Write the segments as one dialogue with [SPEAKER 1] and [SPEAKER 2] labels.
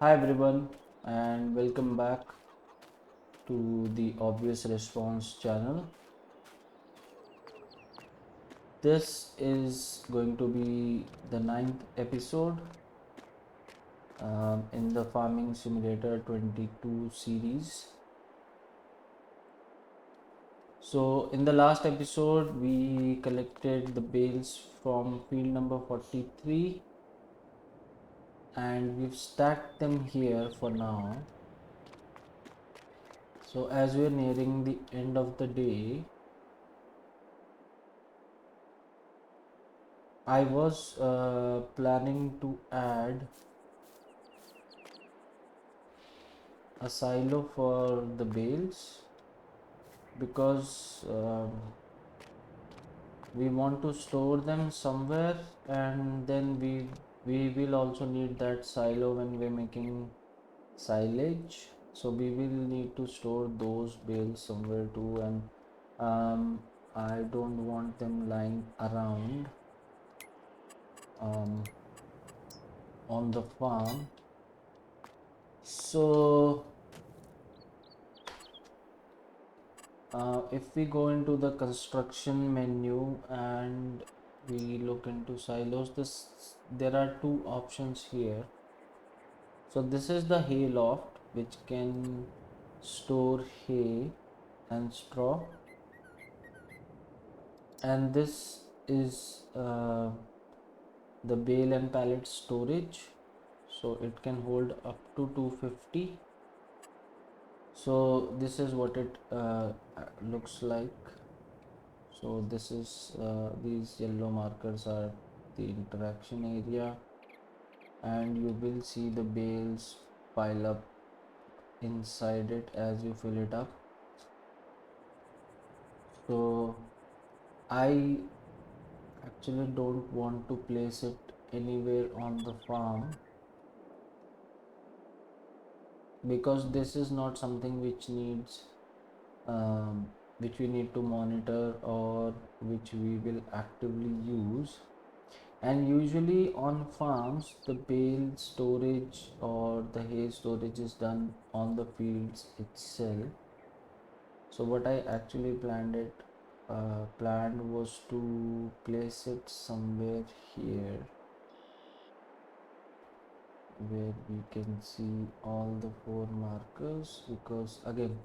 [SPEAKER 1] Hi everyone, and welcome back to the Obvious Response channel. This is going to be the ninth episode in the Farming Simulator 22 series. So, in the last episode, we collected the bales from field number 43 and we've stacked them here for now. So, as we're nearing the end of the day, I was planning to add a silo for the bales because we want to store them somewhere, and then we will also need that silo when we're making silage. So we will need to store those bales somewhere too, and I don't want them lying around on the farm. So if we go into the construction menu and we look into silos, there are two options here. So this is the hay loft, which can store hay and straw, and this is the bale and pallet storage, so it can hold up to 250. So this is what it looks like. So this is these yellow markers are the interaction area, and you will see the bales pile up inside it as you fill it up. So I actually don't want to place it anywhere on the farm because this is not something which needs which we need to monitor or which we will actively use. And usually on farms, the bale storage or the hay storage is done on the fields itself. So what I actually planned was to place it somewhere here where we can see all the four markers, because again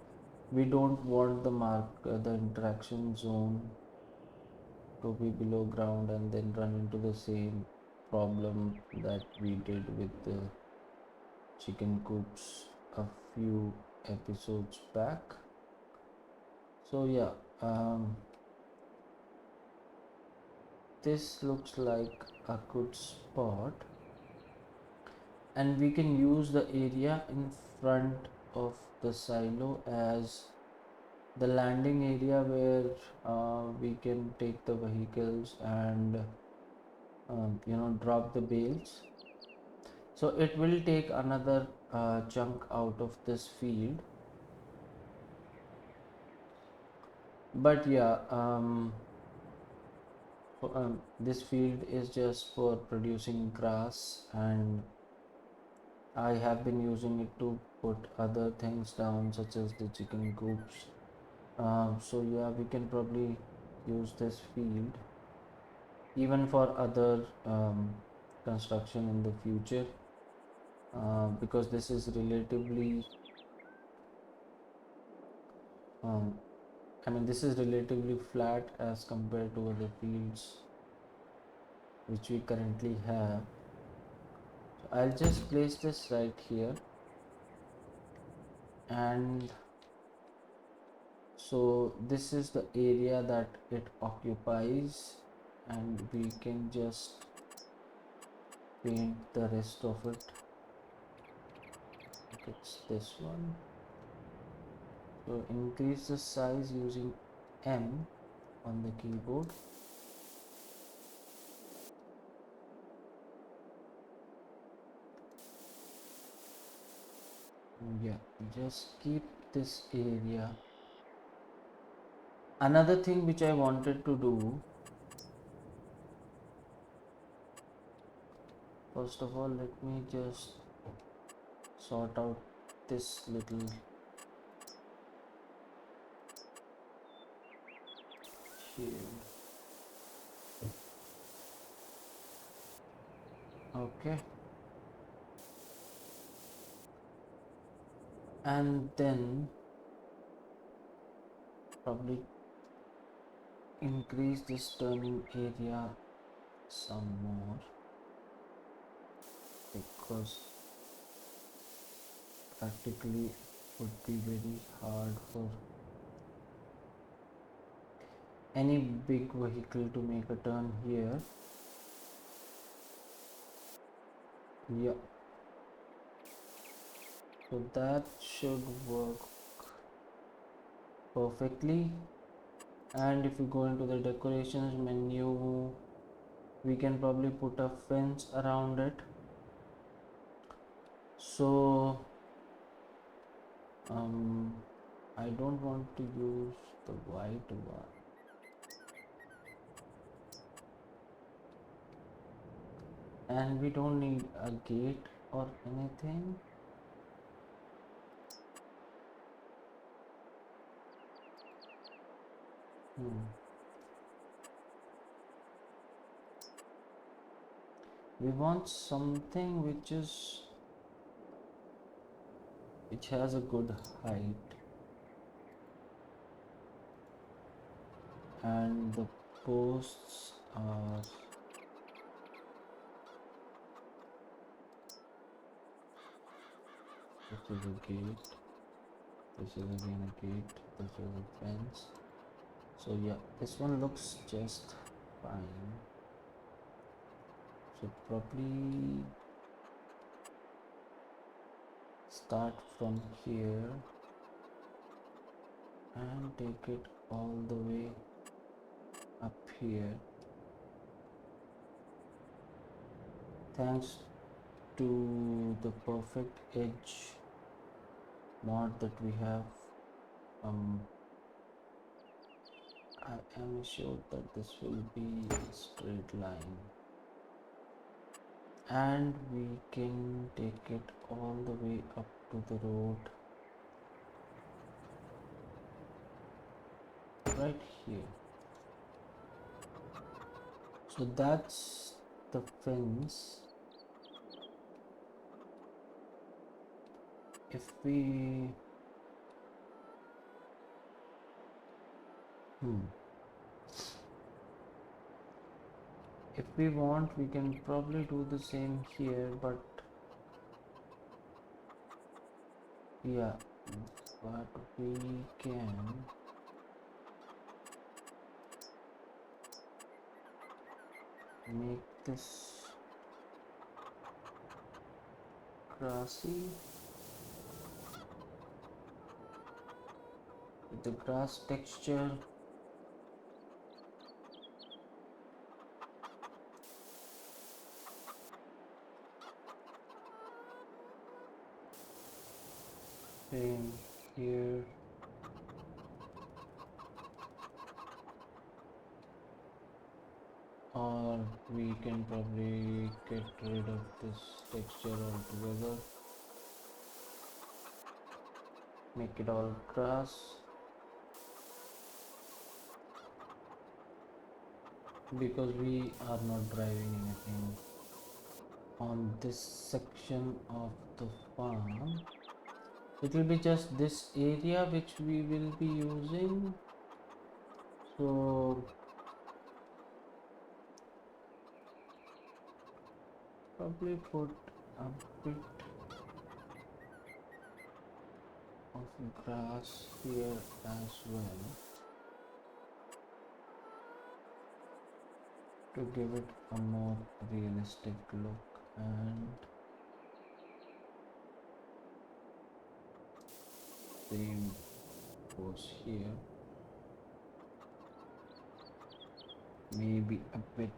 [SPEAKER 1] we don't want the interaction zone to be below ground and then run into the same problem that we did with the chicken coops a few episodes back. So yeah, this looks like a good spot, and we can use the area in front of the silo as the landing area where we can take the vehicles and drop the bales. So it will take another chunk out of this field, but yeah, this field is just for producing grass, and I have been using it to put other things down such as the chicken coops. So yeah, we can probably use this field even for other construction in the future, because this is relatively this is relatively flat as compared to other fields which we currently have. So I'll just place this right here, and so this is the area that it occupies, and we can just paint the rest of it. It's this one. So increase the size using M on the keyboard. Yeah, just keep this area. Another thing which I wanted to do, first of all, let me just sort out this little shield. Okay, and then probably increase this turning area some more, because practically would be very hard for any big vehicle to make a turn here. Yeah, so that should work perfectly. And if you go into the decorations menu, we can probably put a fence around it. So I don't want to use the white one, and we don't need a gate or anything. We want something which has a good height, and the posts are this is a gate, this is again a gate, this is a fence. So yeah, this one looks just fine. So probably start from here and take it all the way up here. Thanks to the perfect edge mod that we have, I am sure that this will be a straight line, and we can take it all the way up to the road right here. So that's the fence. If we if we want, we can probably do the same here, but yeah, but we can make this grassy with the grass texture. Same here. Or we can probably get rid of this texture altogether, make it all grass, because we are not driving anything on this section of the farm. It will be just this area which we will be using. So probably put a bit of grass here as well to give it a more realistic look, and same goes here. Maybe a bit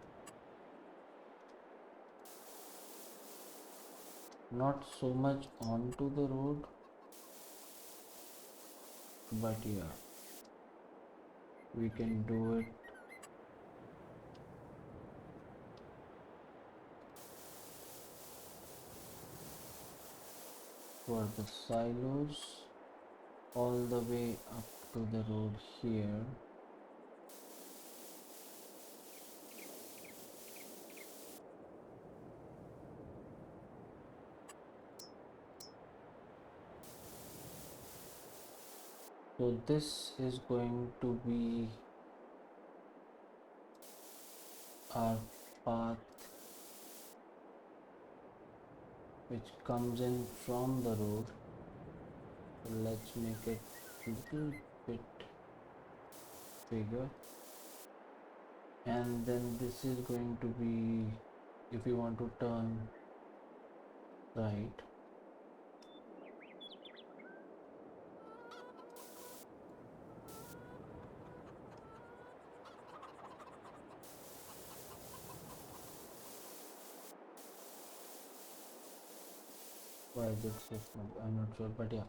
[SPEAKER 1] not so much onto the road, but yeah, we can do it. for the silos all the way up to the road here. So this is going to be our path which comes in from the road. So let's make it a little bit bigger, and then this is going to be, if you want to turn right, why is it different? I'm not sure, but yeah,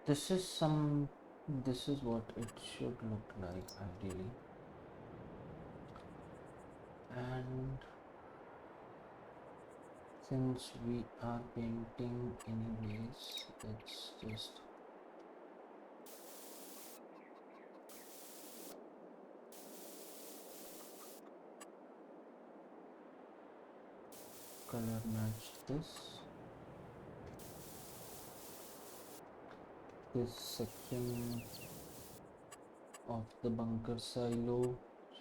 [SPEAKER 1] this is this is what it should look like ideally. And since we are painting anyways, let's just color match this section of the bunker silo.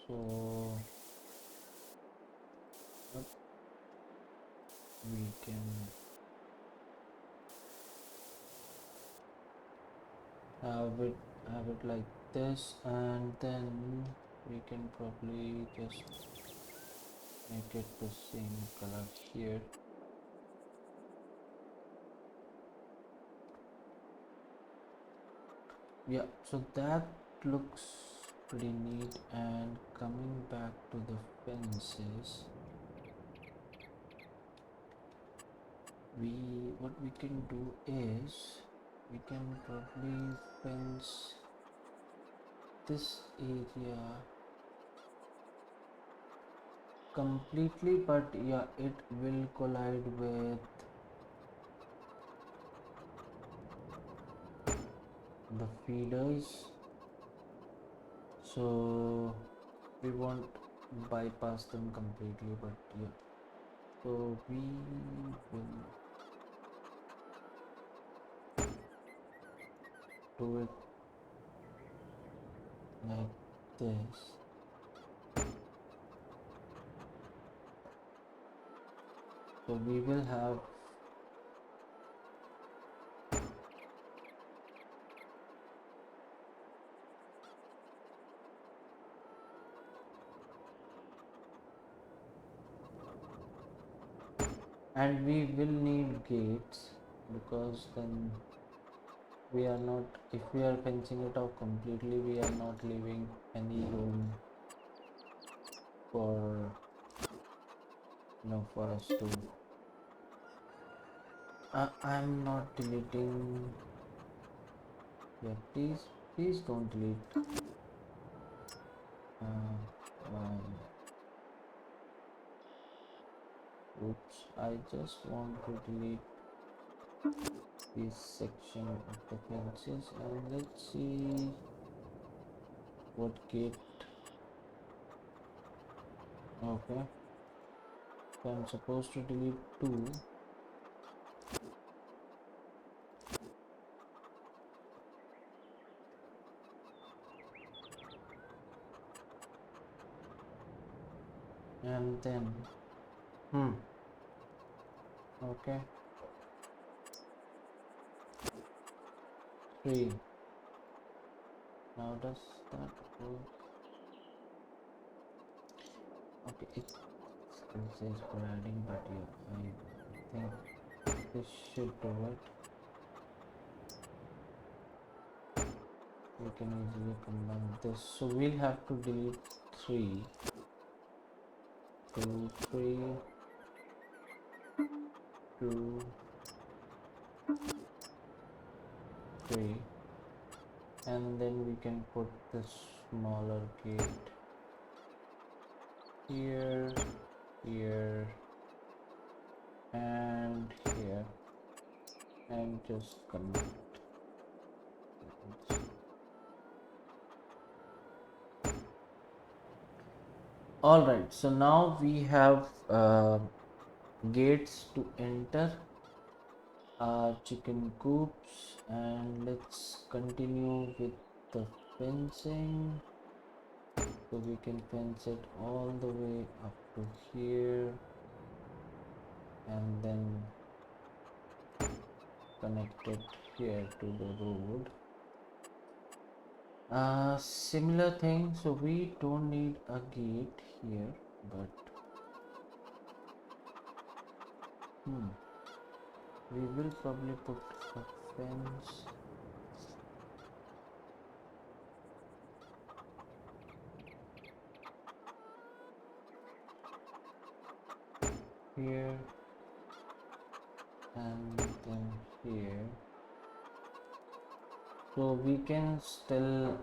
[SPEAKER 1] So yep, we can have it like this, and then we can probably just make it the same color here. Yeah, so that looks pretty neat. And coming back to the fences, what we can do is we can probably fence this area completely, but yeah, it will collide with the feeders, so we won't bypass them completely, but yeah, so we will do it like this. So we will have and we will need gates, because then we are not, if we are fencing it off completely, we are not leaving any room for for us to I'm not deleting. Yeah, please don't delete my oops, I just want to delete this section of the fences, and let's see what gate. Okay, so I'm supposed to delete 2, and then okay, 3. Now does that work? Okay, it says for adding, but yeah, I think this should do it. We can easily combine this, so we'll have to delete 3, 2, 3, 2, 3, and then we can put this smaller gate here, here, and here. and just connect. All right, so now we have gates to enter our chicken coops, and let's continue with the fencing. So we can fence it all the way up to here and then connect it here to the road. Similar thing, so we don't need a gate here, but we will probably put a fence here and then here, so we can still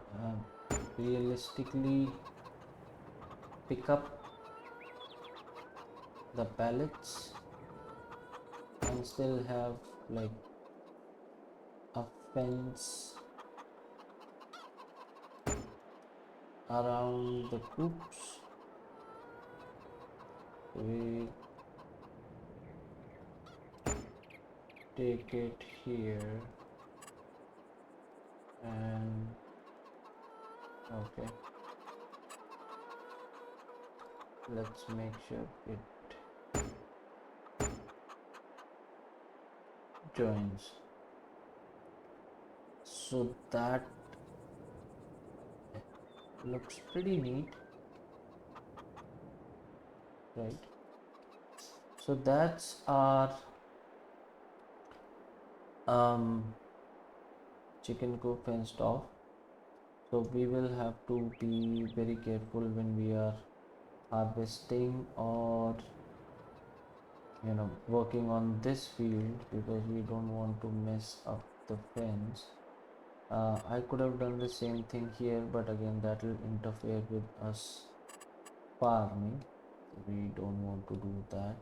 [SPEAKER 1] realistically pick up the pallets and still have like a fence around the coops. We take it here and okay, let's make sure it joins, so that looks pretty neat, right? So that's our chicken coop fenced off. So we will have to be very careful when we are harvesting or working on this field, because we don't want to mess up the fence. I could have done the same thing here, but again that will interfere with us farming. We don't want to do that.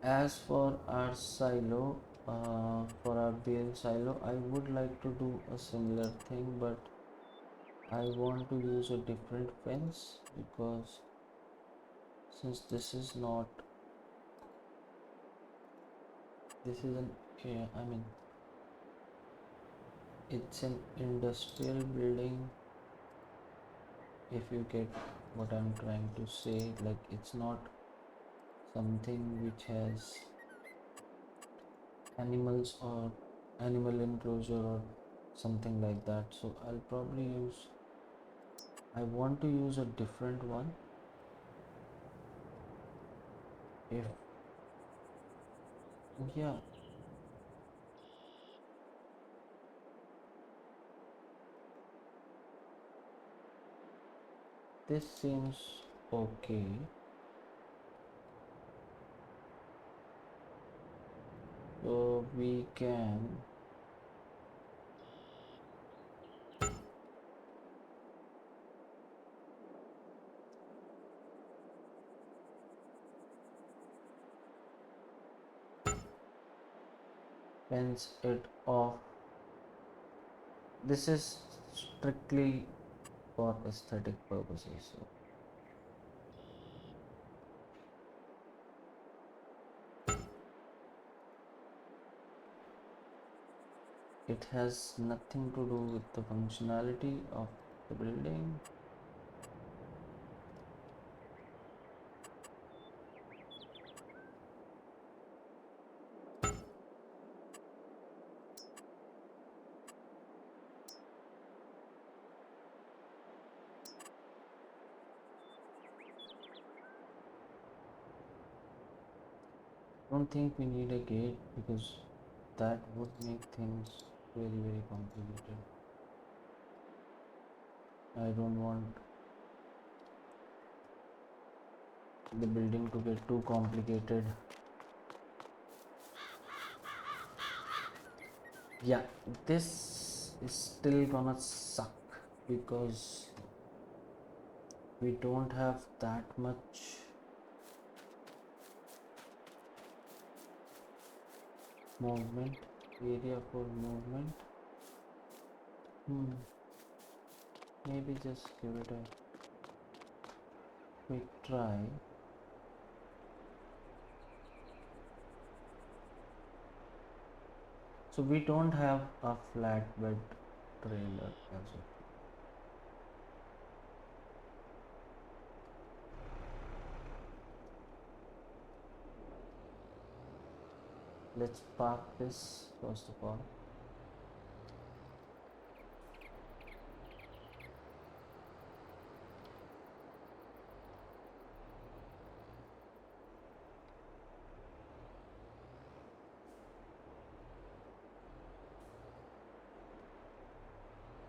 [SPEAKER 1] As for our silo, for our bale silo, I would like to do a similar thing, but I want to use a different fence, because since this is an I mean it's an industrial building, if you get what I'm trying to say, like it's not something which has animals or animal enclosure or something like that. So I want to use a different one. If yeah, this seems okay. So we can fence it off. This is strictly for aesthetic purposes. So it has nothing to do with the functionality of the building. I don't think we need a gate, because that would make things very complicated. I don't want the building to get too complicated. Yeah, this is still gonna suck, because we don't have that much movement, area for movement. Maybe just give it a quick try. So we don't have a flatbed trailer as of. Let's park this first of all.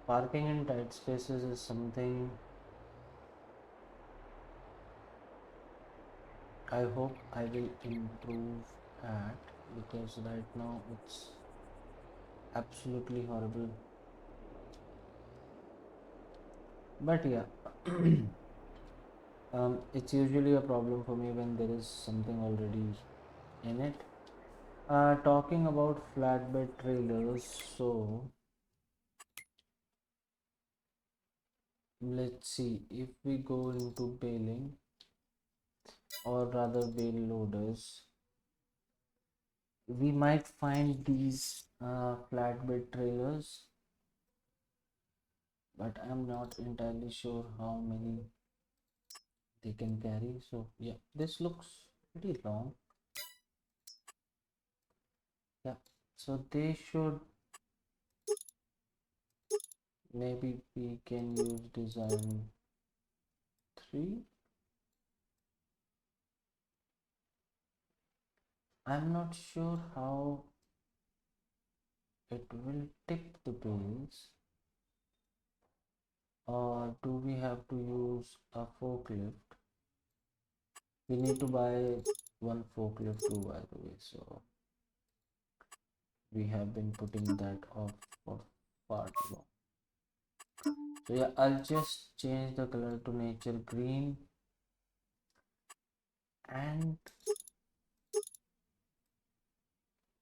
[SPEAKER 1] Parking in tight spaces is something I hope I will improve at, because right now it's absolutely horrible. But yeah, it's usually a problem for me when there is something already in it. Talking about flatbed trailers, so let's see if we go into baling, or rather bale loaders, we might find these flatbed trailers, but I'm not entirely sure how many they can carry. So yeah, this looks pretty long. Yeah, so they should, maybe we can use design 3. I'm not sure how it will tip the bales, or do we have to use a forklift? We need to buy one forklift too, by the way, so we have been putting that off for far too long. So yeah, I'll just change the color to nature green, and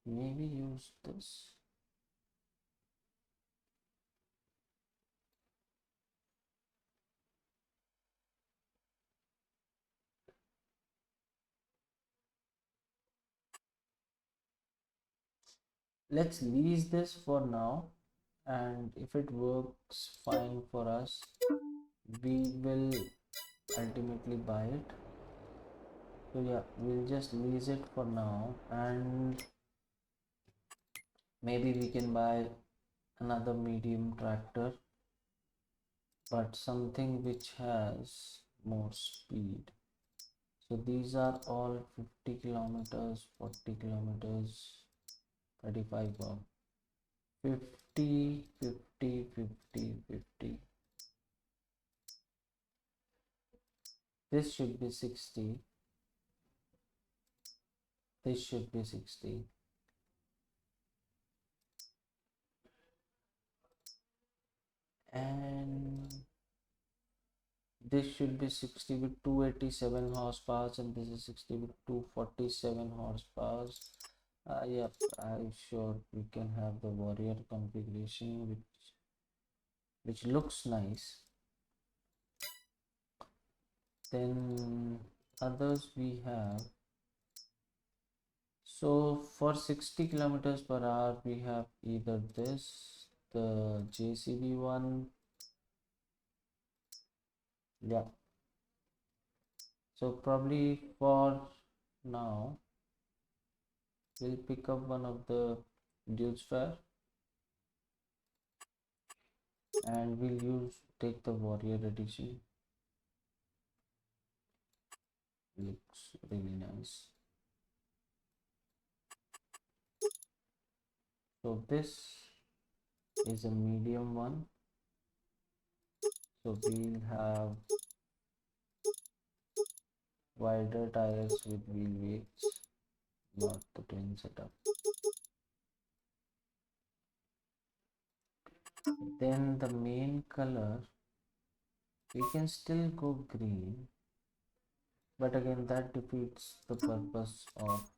[SPEAKER 1] maybe use this. Let's lease this for now, and if it works fine for us, we will ultimately buy it. So yeah, we'll just lease it for now, and maybe we can buy another medium tractor, but something which has more speed. So these are all 50 kilometers, 40 kilometers, 35, wow. 50, 50, 50, 50. This should be 60. This should be 60. And this should be 60 with 287 horsepower, and this is 60 with 247 horsepower. Yep, I'm sure we can have the warrior configuration, which looks nice. Then others we have, so for 60 kilometers per hour we have either this, the JCB one, yeah. So probably for now we'll pick up one of the Dude's Fair, and we'll take the warrior edition. Looks really nice. So this is a medium one, so we'll have wider tires with wheel weights, not the twin setup. Then the main color, we can still go green, but again that defeats the purpose of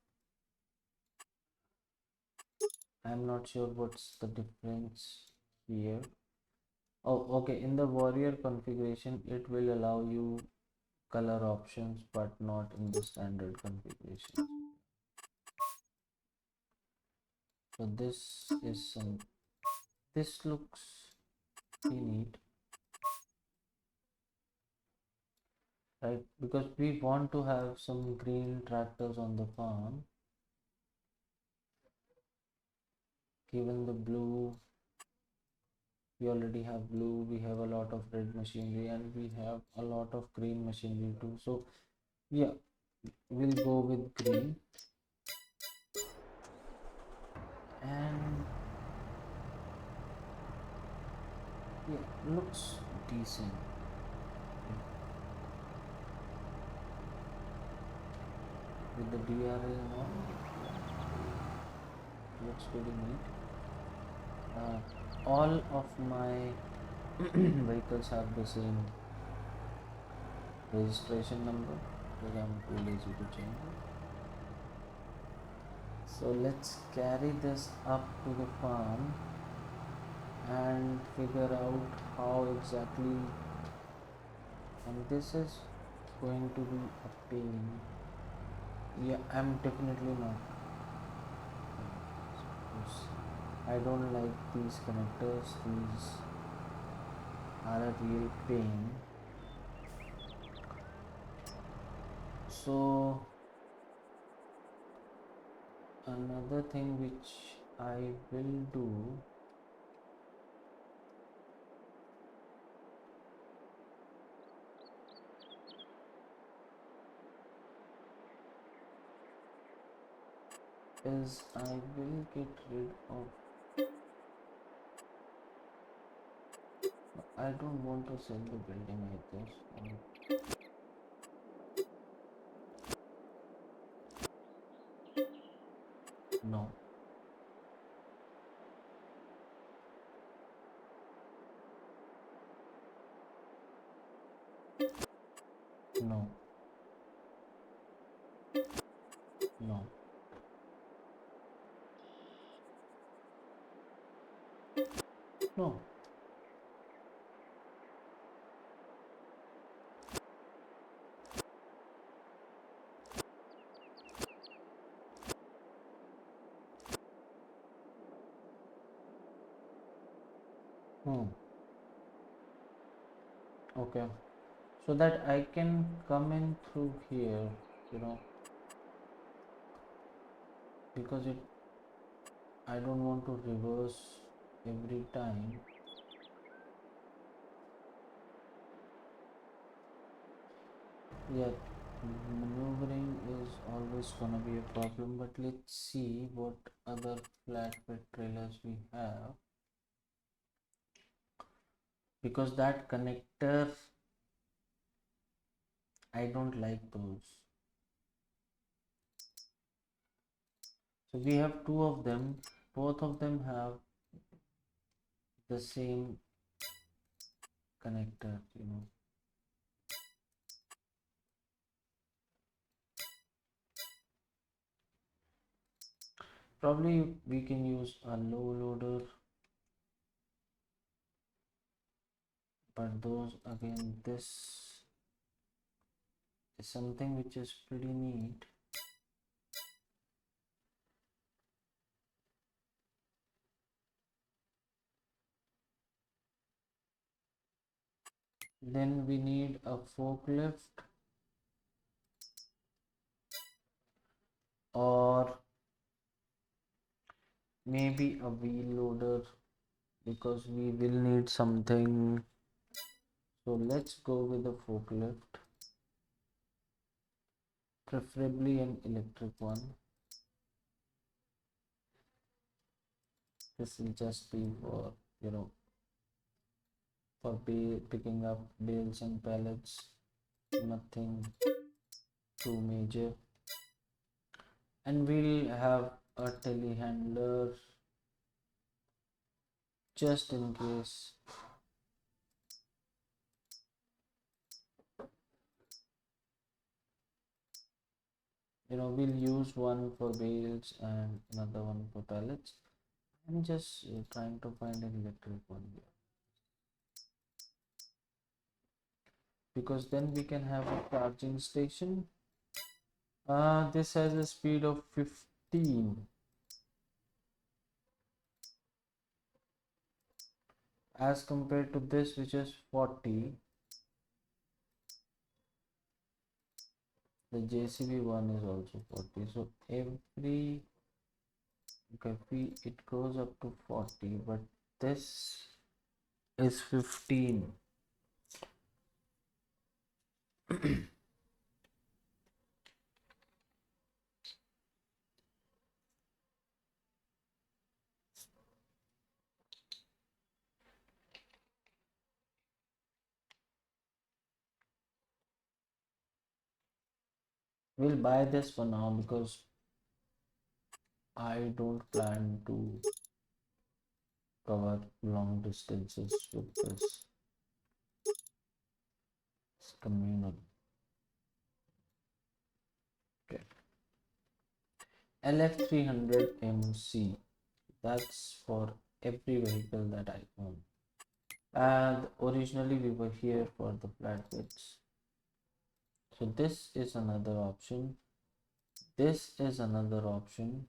[SPEAKER 1] I'm not sure what's the difference here. Oh, okay. In the warrior configuration, it will allow you color options, but not in the standard configuration. So this is some. This looks pretty neat, right? Because we want to have some green tractors on the farm. Given the blue, we already have blue. We have a lot of red machinery, and we have a lot of green machinery too. So yeah, we'll go with green. And yeah, looks decent. With the DRL and all, looks pretty neat. All of my vehicles have the same registration number because I'm too lazy to change it. So let's carry this up to the farm and figure out how exactly, and this is going to be a pain. Yeah, I'm definitely not. I don't like these connectors. These are a real pain. So another thing which I will do is I will get rid of. I don't want to sell the building like this. No, no, no. No. Hmm. Okay. So that I can come in through here, you know, because it I don't want to reverse every time. Yeah, maneuvering is always gonna be a problem, but let's see what other flatbed trailers we have, because that connector, I don't like those. So we have two of them, both of them have the same connector, you know. Probably we can use a low loader, but those again, this is something which is pretty neat. Then we need a forklift or maybe a wheel loader, because we will need something. So let's go with a forklift, preferably an electric one. This will just be for, you know, for picking up bales and pallets, nothing too major. And we'll have a telehandler just in case. You know, we'll use one for bales and another one for pallets. I'm just trying to find an electric one here. Because then we can have a charging station. This has a speed of 15 as compared to this, which is 40. The JCB one is also 40. So every okay, it goes up to 40, but this is 15. We'll buy this for now because I don't plan to cover long distances with this. It's communal. Okay. LF300MC. That's for every vehicle that I own. And originally we were here for the flatbeds. So this is another option. This is another option.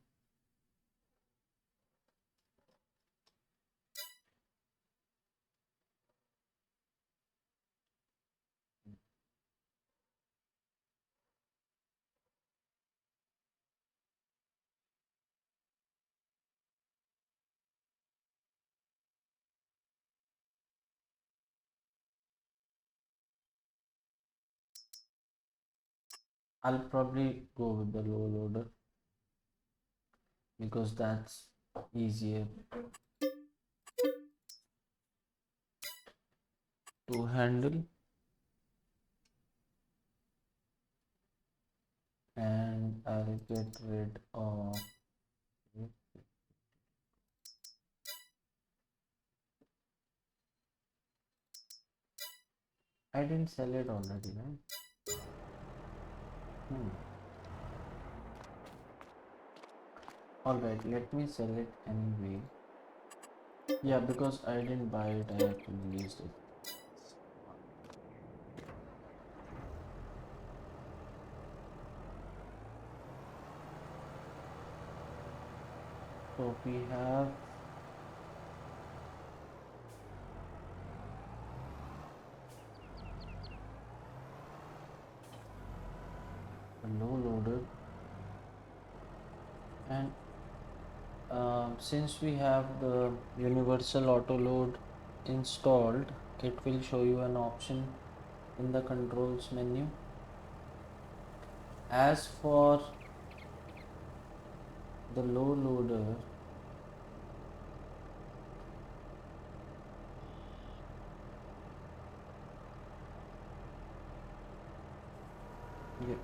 [SPEAKER 1] I'll probably go with the low loader because that's easier to handle, and I'll get rid of I didn't sell it already, right? Alright, let me sell it anyway. Yeah, because I didn't buy it, I have to release it. So we have a low loader, and since we have the universal auto load installed, it will show you an option in the controls menu. As for the low loader, you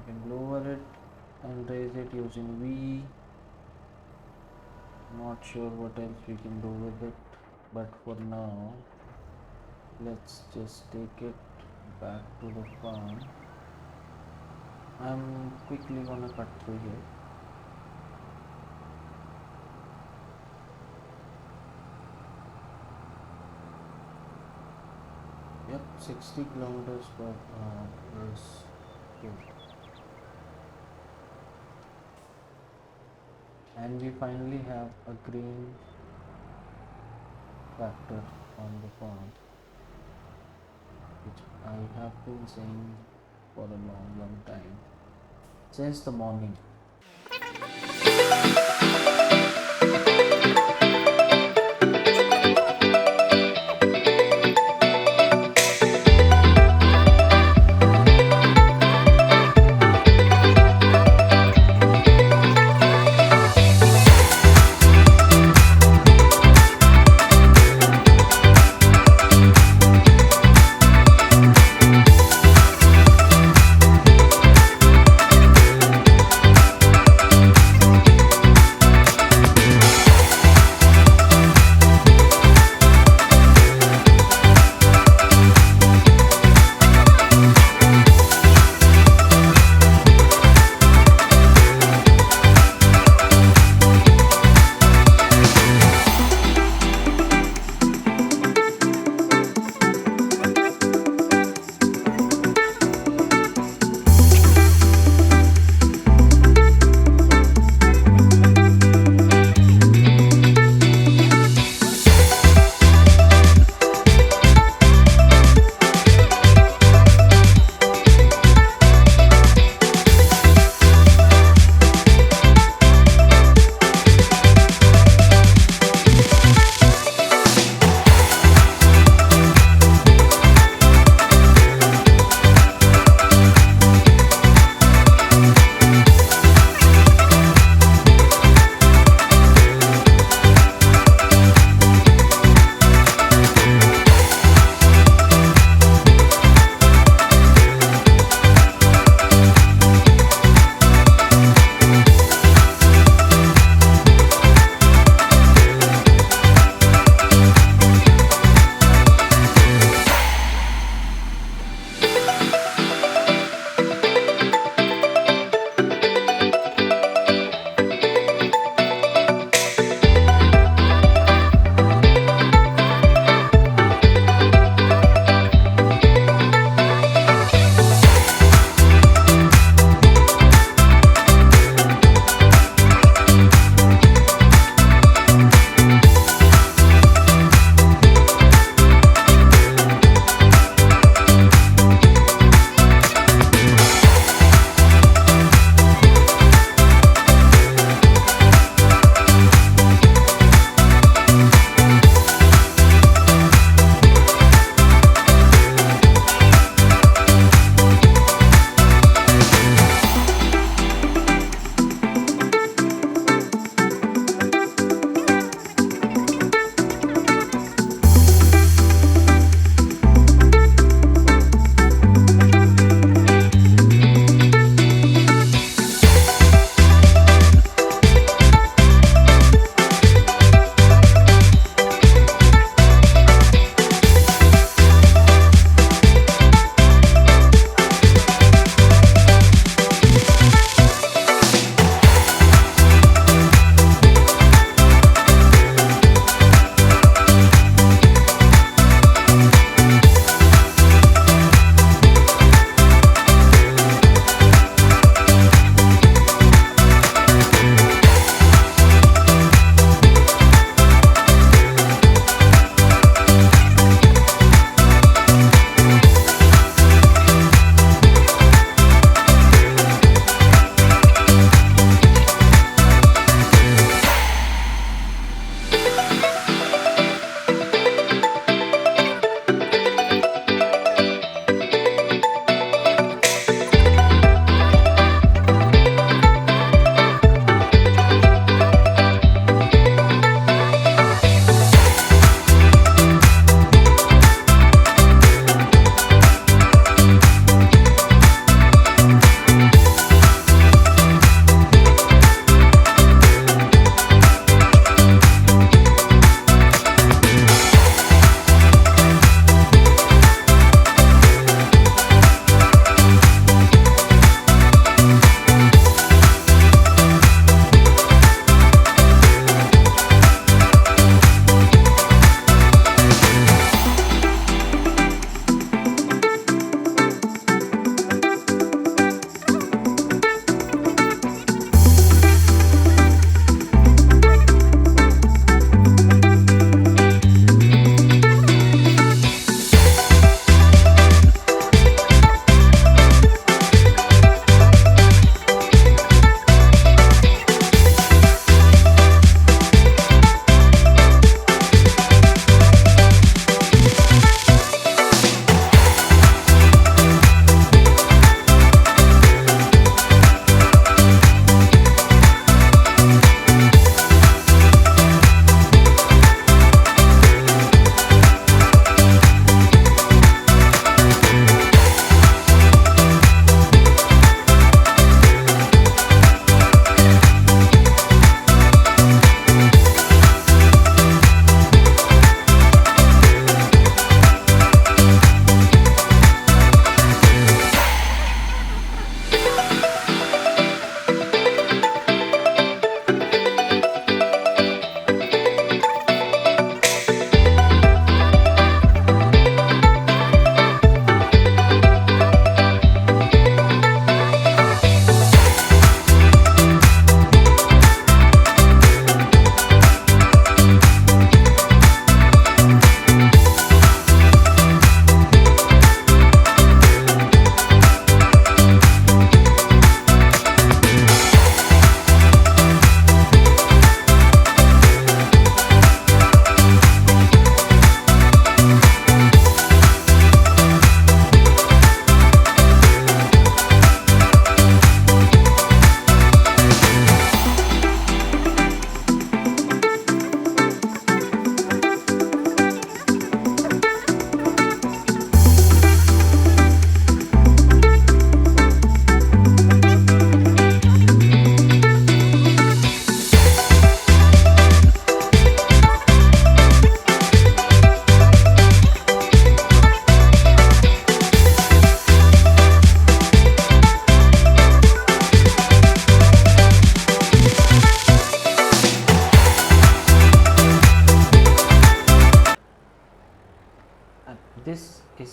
[SPEAKER 1] can lower it and raise it using V. Not sure what else we can do with it, but for now let's just take it back to the farm. I'm quickly gonna cut through here. Yep, 60 kilometers per hour is good. And we finally have a green tractor on the farm, which I have been saying for a long time, since the morning.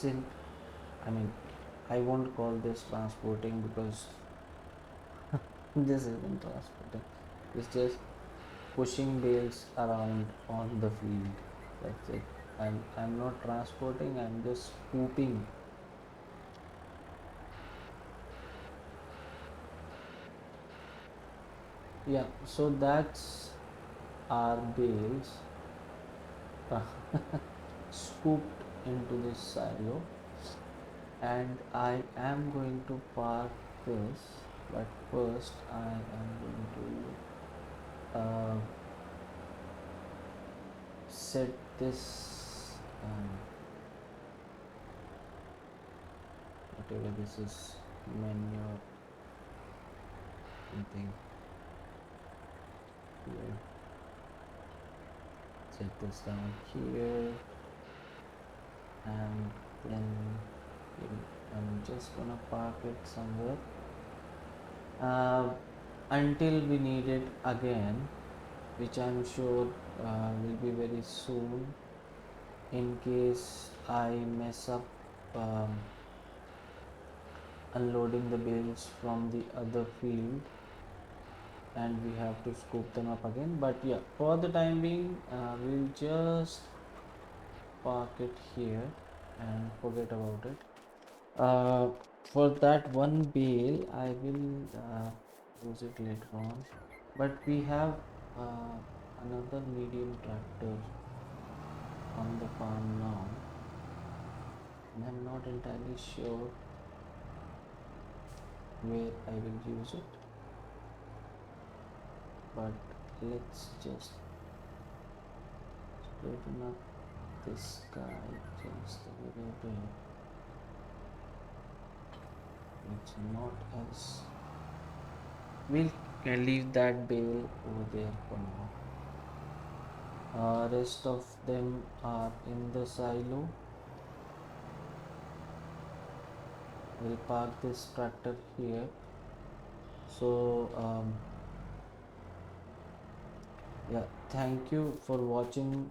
[SPEAKER 1] isn't, I mean, I won't call this transporting because this isn't transporting. It's just pushing bales around on the field. That's it. I'm not transporting, I'm just scooping. Yeah, so that's our bales scooped into this silo, and I am going to park this, but first I am going to set this whatever this is, menu or something here. Set this down here, and then I'm just gonna park it somewhere until we need it again, which I'm sure will be very soon, in case I mess up unloading the bales from the other field and we have to scoop them up again. But yeah, for the time being we'll just park it here and forget about it. For that one bale I will use it later on, but we have another medium tractor on the farm now, and I'm not entirely sure where I will use it, but let's just straighten up this guy just a little bit. It's not as, we'll leave that bale over there for now. Rest of them are in the silo. We'll park this tractor here. So yeah, thank you for watching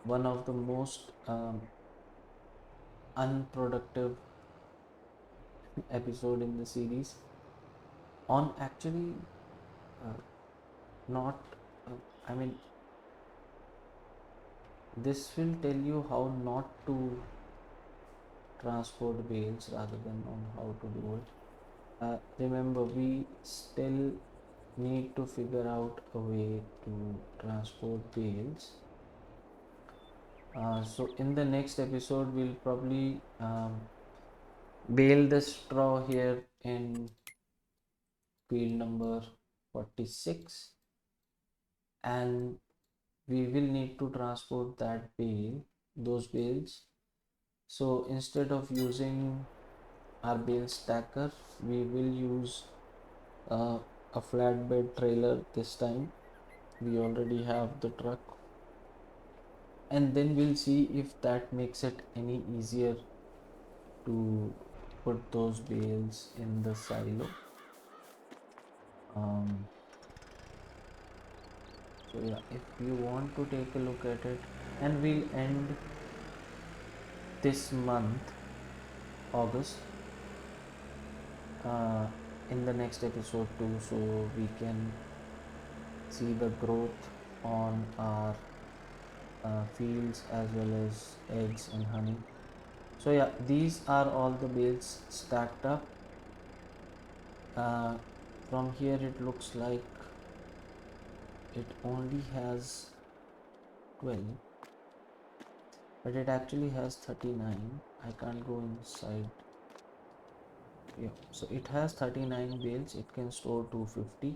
[SPEAKER 1] one of the most unproductive episode in the series on actually uh, not I mean, this will tell you how not to transport bales rather than on how to do it. Remember, we still need to figure out a way to transport bales. So in the next episode we'll probably bale the straw here in field number 46, and we will need to transport those bales. So instead of using our bale stacker, we will use a flatbed trailer this time. We already have the truck, and then we'll see if that makes it any easier to put those bales in the silo. So yeah, if you want to take a look at it, and we'll end this month, August, in the next episode too, so we can see the growth on our fields as well as eggs and honey. So yeah, these are all the bales stacked up. From here it looks like it only has 12, but it actually has 39. I can't go inside. Yeah, so it has 39 bales. It can store 250.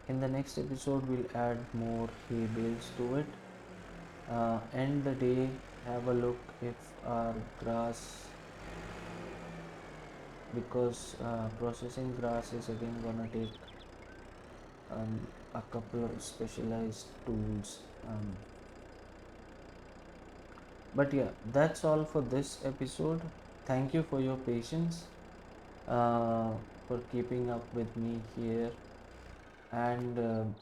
[SPEAKER 1] In the next episode we'll add more hay bales to it. End the day, have a look if our grass, because processing grass is again gonna take a couple of specialized tools. But yeah, that's all for this episode. Thank you for your patience, for keeping up with me here, and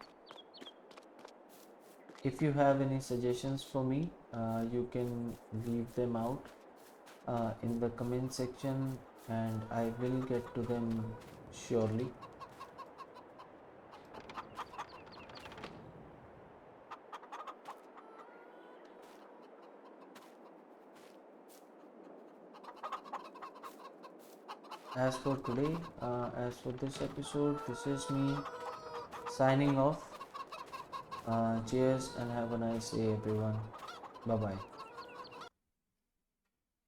[SPEAKER 1] If you have any suggestions for me, you can leave them out in the comment section and I will get to them surely. As for today, as for this episode, this is me signing off. Cheers and have a nice day, everyone. Bye bye.